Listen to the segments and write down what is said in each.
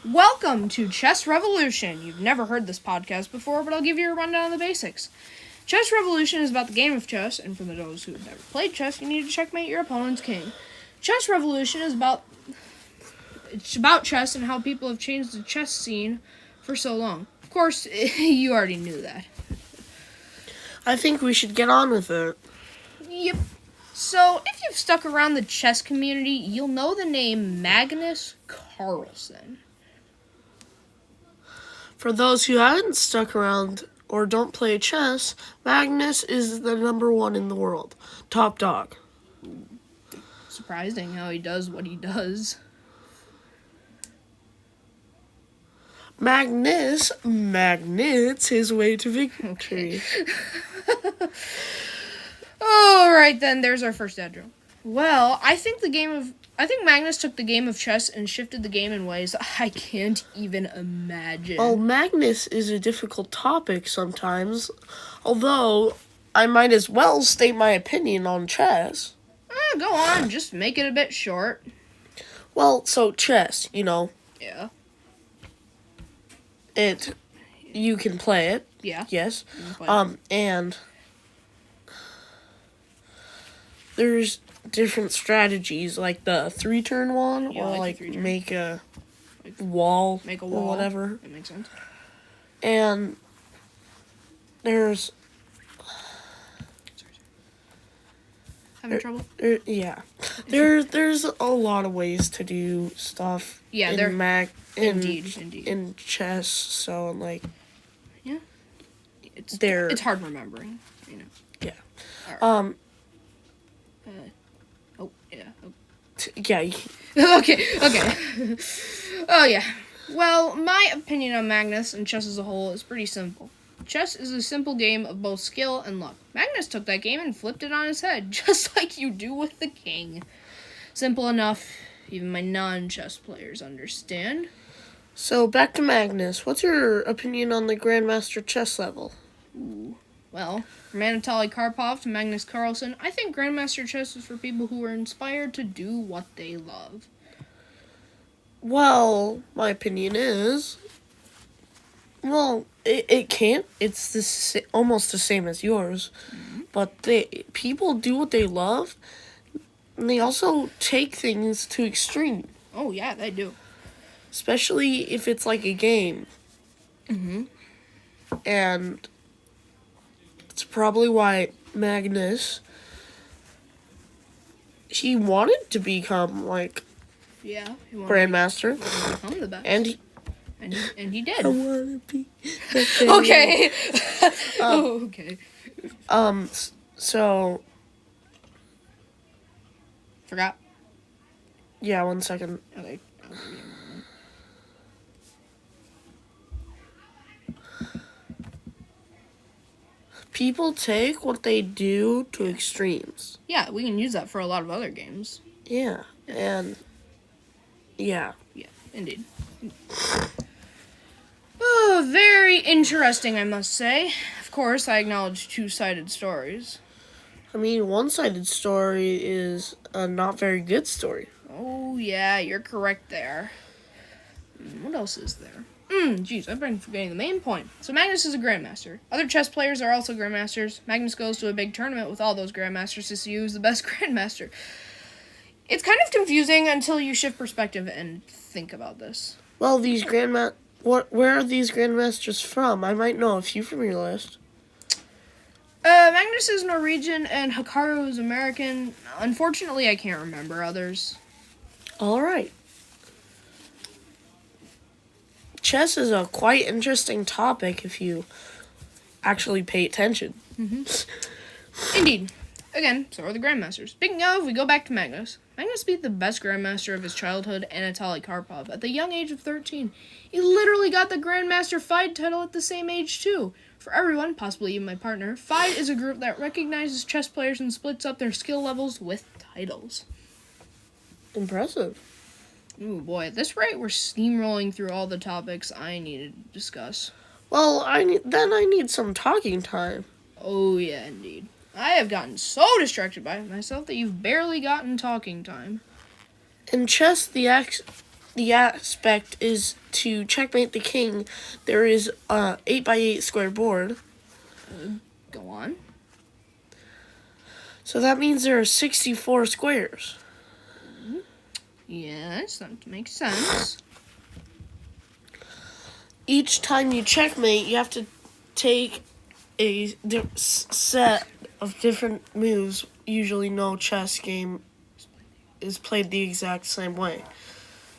Welcome to Chess Revolution. You've never heard this podcast before, but I'll give you a rundown of the basics. Chess Revolution is about the game of chess, and for those who've never played chess, you need to checkmate your opponent's king. Chess Revolution is about chess and how people have changed the chess scene for so long. Of course, you already knew that. I think we should get on with it. Yep. So, if you've stuck around the chess community, you'll know the name Magnus Carlsen. For those who haven't stuck around or don't play chess, Magnus is the number one in the world. Top dog. Surprising how he does what he does. Magnus magnets his way to victory. Okay. Alright then, there's our first ad drill. Well, I think Magnus took the game of chess and shifted the game in ways I can't even imagine. Well, Magnus is a difficult topic sometimes, although I might as well state my opinion on chess. Go on, just make it a bit short. Well, so chess, Yeah. you can play it. Yeah. Yes. Play it. And there's different strategies, like the 3-turn one, Yeah, or like the 3-turn. make a wall, Make a wall. or whatever. That makes sense. And there's Having trouble? there's a lot of ways to do stuff. Yeah, indeed. in chess. So like, It's hard remembering, you know. yeah. Right. Yeah. Okay. Oh, yeah. Well, my opinion on Magnus and chess as a whole is pretty simple. Chess is a simple game of both skill and luck. Magnus took that game and flipped it on his head, just like you do with the king. Simple enough, even my non-chess players understand. So back to Magnus. What's your opinion on the Grandmaster chess level? Well, from Anatoly Karpov to Magnus Carlsen, I think Grandmaster chess is for people who are inspired to do what they love. Well, my opinion is, it can't. It's almost the same as yours, but people do what they love, and they also take things to extreme. Oh yeah, they do. Especially if it's like a game. Mm-hmm. And it's probably why Magnus, he wanted to become like Grandmaster, become the best, and he did. I wanna be. Okay. Okay. So. Forgot. Yeah, 1 second. Okay. People take what they do to extremes. Yeah, we can use that for a lot of other games. Yeah, and yeah. Yeah, indeed. Oh, very interesting, I must say. Of course, I acknowledge two-sided stories. I mean, one-sided story is a not very good story. Oh, yeah, you're correct there. What else is there? Jeez, I've been forgetting the main point. So Magnus is a Grandmaster. Other chess players are also Grandmasters. Magnus goes to a big tournament with all those Grandmasters to see who's the best Grandmaster. It's kind of confusing until you shift perspective and think about this. Well, these where are these Grandmasters from? I might know a few from your list. Magnus is Norwegian and Hikaru is American. Unfortunately, I can't remember others. All right. Chess is a quite interesting topic if you actually pay attention. Mm-hmm. Indeed. Again, so are the Grandmasters. Speaking of, we go back to Magnus. Magnus beat the best Grandmaster of his childhood, Anatoly Karpov, at the young age of 13. He literally got the Grandmaster FIDE title at the same age, too. For everyone, possibly even my partner, FIDE is a group that recognizes chess players and splits up their skill levels with titles. Impressive. Ooh, boy, at this rate, we're steamrolling through all the topics I needed to discuss. Well, I need some talking time. Oh, yeah, indeed. I have gotten so distracted by myself that you've barely gotten talking time. In chess, the the aspect is to checkmate the king. There is a 8x8 square board. Go on. So that means there are 64 squares. Yes, that makes sense. Each time you checkmate, you have to take a set of different moves. Usually no chess game is played the exact same way.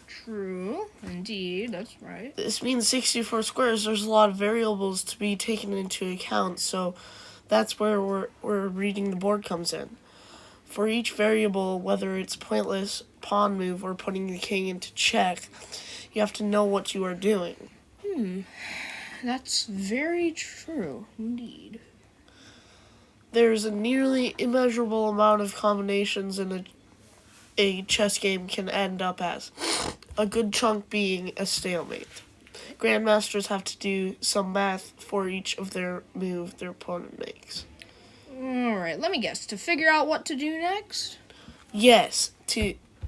True. Indeed, that's right. This means 64 squares. There's a lot of variables to be taken into account, so that's where we're reading the board comes in. For each variable, whether it's pointless pawn move or putting the king into check, you have to know what you are doing. That's very true, indeed. There's a nearly immeasurable amount of combinations in a chess game can end up as. A good chunk being a stalemate. Grandmasters have to do some math for each of their move their opponent makes. Alright, let me guess. To figure out what to do next? Yes,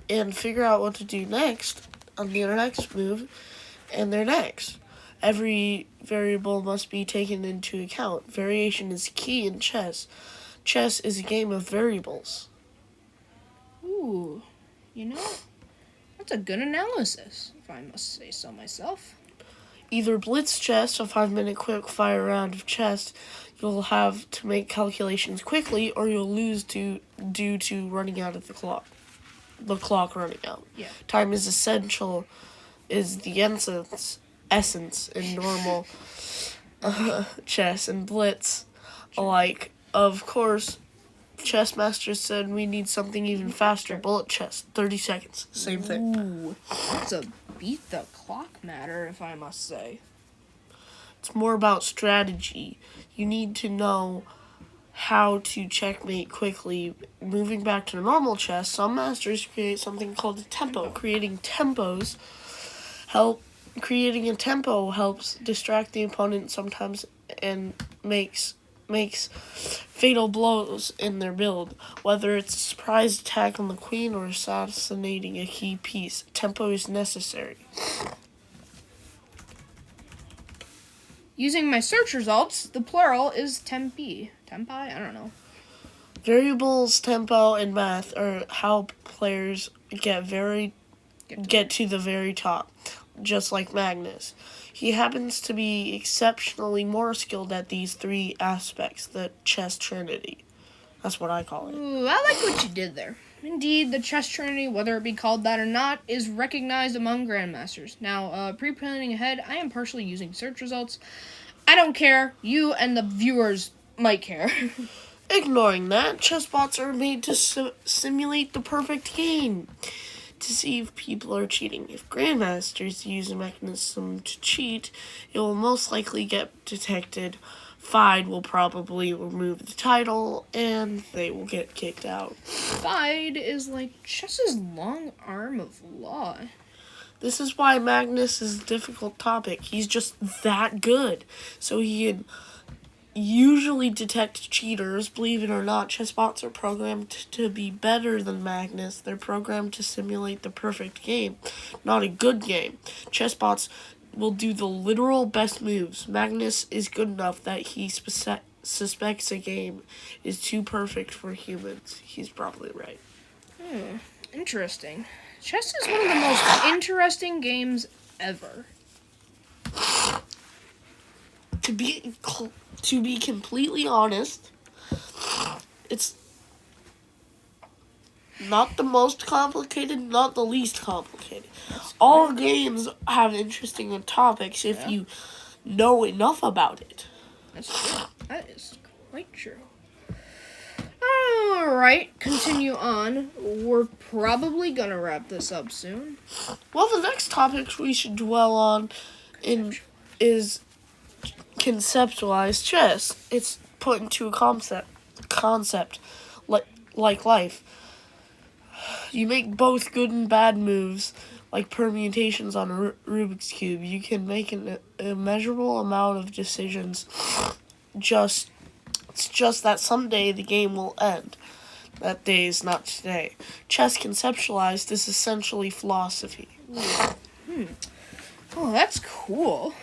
and figure out what to do next on their next move and their next. Every variable must be taken into account. Variation is key in chess. Chess is a game of variables. Ooh, that's a good analysis, if I must say so myself. Either blitz chess, a 5-minute quick fire round of chess, you'll have to make calculations quickly, or you'll lose due to running out of the clock. The clock running out. Yeah. Time is essential, is the essence in normal chess and blitz alike. Of course, chess masters said we need something even faster. Bullet chess, 30 seconds. Same thing. Ooh, that's a beat the clock matter, if I must say. It's more about strategy. You need to know how to checkmate quickly. Moving back to normal chess, some masters create something called a tempo. Creating a tempo helps distract the opponent sometimes and makes fatal blows in their build. Whether it's a surprise attack on the queen or assassinating a key piece, tempo is necessary. Using my search results, the plural is tempi. Tempi? I don't know. Variables, tempo, and math are how players get to the very top, just like Magnus. He happens to be exceptionally more skilled at these three aspects, the chess trinity. That's what I call it. Ooh, I like what you did there. Indeed, the chess trinity, whether it be called that or not, is recognized among grandmasters. Now, pre-planning ahead, I am partially using search results. I don't care. You and the viewers might care. Ignoring that, chess bots are made to simulate the perfect game, to see if people are cheating. If grandmasters use a mechanism to cheat, it will most likely get detected. FIDE will probably remove the title, and they will get kicked out. FIDE is like chess's long arm of law. This is why Magnus is a difficult topic. He's just that good. So he can usually detect cheaters. Believe it or not, chess bots are programmed to be better than Magnus. They're programmed to simulate the perfect game, not a good game. Chess bots will do the literal best moves. Magnus is good enough that he suspects a game is too perfect for humans. He's probably right. Interesting. Chess is one of the most interesting games ever. To be completely honest, it's not the most complicated, not the least complicated. All games have interesting topics if you know enough about it. That's true. That is quite true. Alright, continue on. We're probably gonna wrap this up soon. Well, the next topic we should dwell on is conceptualized chess. It's put into a concept like life. You make both good and bad moves, like permutations on a Rubik's Cube. You can make an immeasurable amount of decisions. It's just that someday the game will end. That day is not today. Chess conceptualized is essentially philosophy. Oh, that's cool.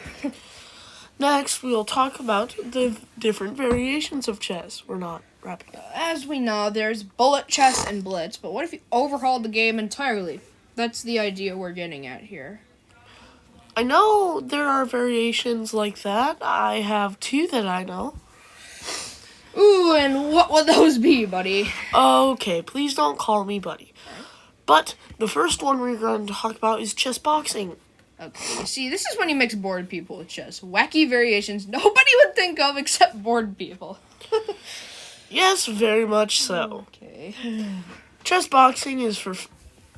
Next, we'll talk about the different variations of chess. We're not wrapping up. As we know, there's bullet chess and blitz, but what if you overhauled the game entirely? That's the idea we're getting at here. I know there are variations like that. I have 2 that I know. Ooh, and what would those be, buddy? Okay, please don't call me buddy. But the first one we're going to talk about is chess boxing. Okay, you see, this is when you mix bored people with chess. Wacky variations nobody would think of except bored people. Yes, very much so. Okay. Chess boxing is for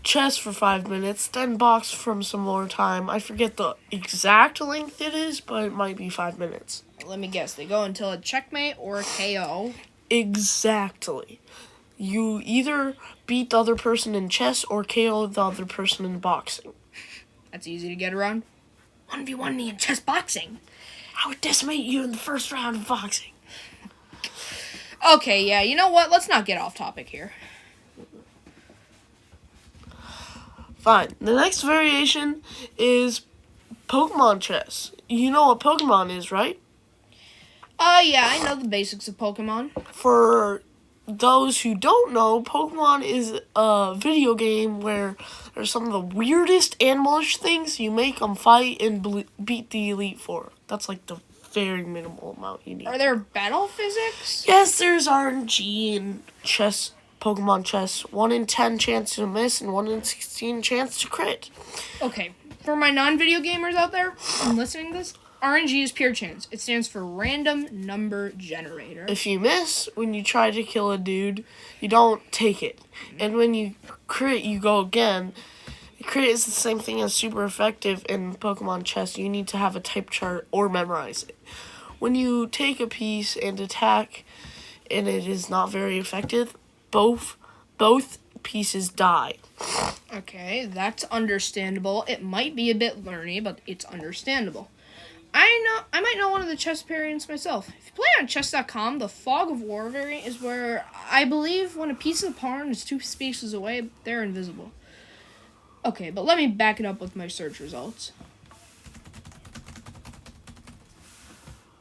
chess for 5 minutes, then box from some more time. I forget the exact length it is, but it might be 5 minutes. Let me guess, they go until a checkmate or a KO. Exactly. You either beat the other person in chess or KO the other person in boxing. That's easy to get around. 1v1 me in chess boxing. I would decimate you in the first round of boxing. Okay, yeah, you know what? Let's not get off topic here. Fine. The next variation is Pokemon chess. You know what Pokemon is, right? Yeah, I know the basics of Pokemon. For those who don't know, Pokemon is a video game where there's some of the weirdest animalish things. You make them fight and beat the Elite Four. That's like the very minimal amount you need. Are there battle physics? Yes, there's RNG in chess, Pokemon chess. 1 in 10 chance to miss and 1 in 16 chance to crit. Okay, for my non-video gamers out there listening to this, RNG is pure chance. It stands for Random Number Generator. If you miss when you try to kill a dude, you don't take it. And when you crit, you go again. Crit is the same thing as super effective in Pokemon chess. You need to have a type chart or memorize it. When you take a piece and attack and it is not very effective, both pieces die. Okay, that's understandable. It might be a bit learny, but it's understandable. I might know one of the chess variants myself. If you play on chess.com, the Fog of War variant is where I believe when a piece of the pawn is 2 spaces away, they're invisible. Okay, but let me back it up with my search results.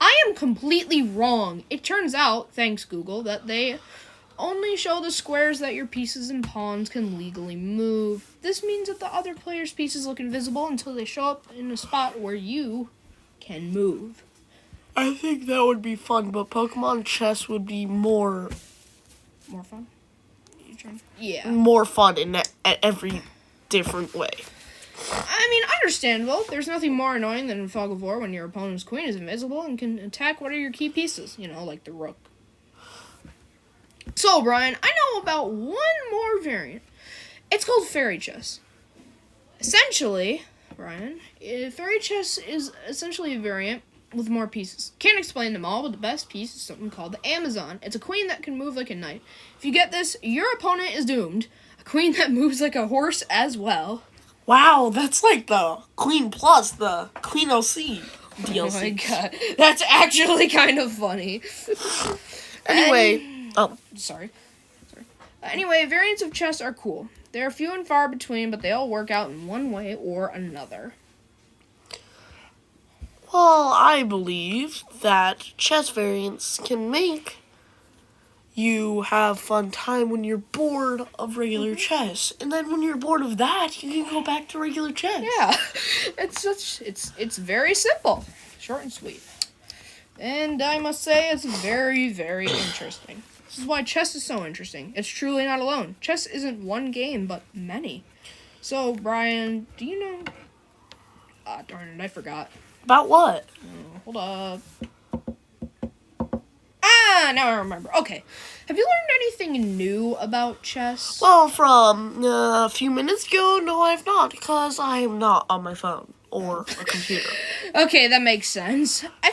I am completely wrong. It turns out, thanks Google, that they only show the squares that your pieces and pawns can legally move. This means that the other player's pieces look invisible until they show up in a spot where you can move. I think that would be fun, but Pokemon chess would be more fun? Yeah. more fun in every different way. I mean, understandable. There's nothing more annoying than in Fog of War when your opponent's queen is invisible and can attack one of your key pieces. You know, like the rook. So, Brian, I know about one more variant. It's called Fairy Chess. Essentially, Brian, Fairy Chess is essentially a variant with more pieces. Can't explain them all, but the best piece is something called the Amazon. It's a queen that can move like a knight. If you get this, your opponent is doomed. A queen that moves like a horse as well. Wow, that's like the Queen Plus, the Queen OC DLC. Oh my god, that's actually kind of funny. Anyway, Sorry. Anyway, variants of chess are cool. They're few and far between, but they all work out in one way or another. well, I believe that chess variants can make you have fun time when you're bored of regular chess. And then when you're bored of that, you can go back to regular chess. Yeah, it's very simple, short and sweet. And I must say, it's very, very interesting. This is why chess is so interesting. It's truly not alone. Chess isn't one game, but many. So, Brian, do you know... darn it, I forgot. About what? Hold up. Now I remember. Okay. Have you learned anything new about chess? Well, from a few minutes ago, no, I have not, because I am not on my phone or a computer. Okay, that makes sense. I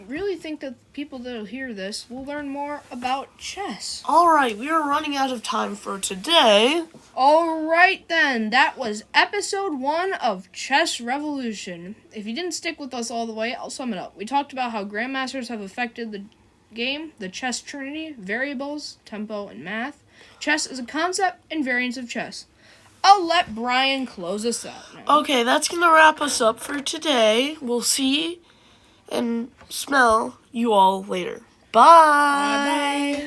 really think that people that'll hear this will learn more about chess. Alright, we are running out of time for today. Alright then, that was episode 1 of Chess Revolution. If you didn't stick with us all the way, I'll sum it up. We talked about how grandmasters have affected the game, the chess trinity, variables, tempo, and math. Chess is a concept and variants of chess. I'll let Brian close us out now. Okay, that's going to wrap us up for today. We'll see and smell you all later. Bye. Bye-bye.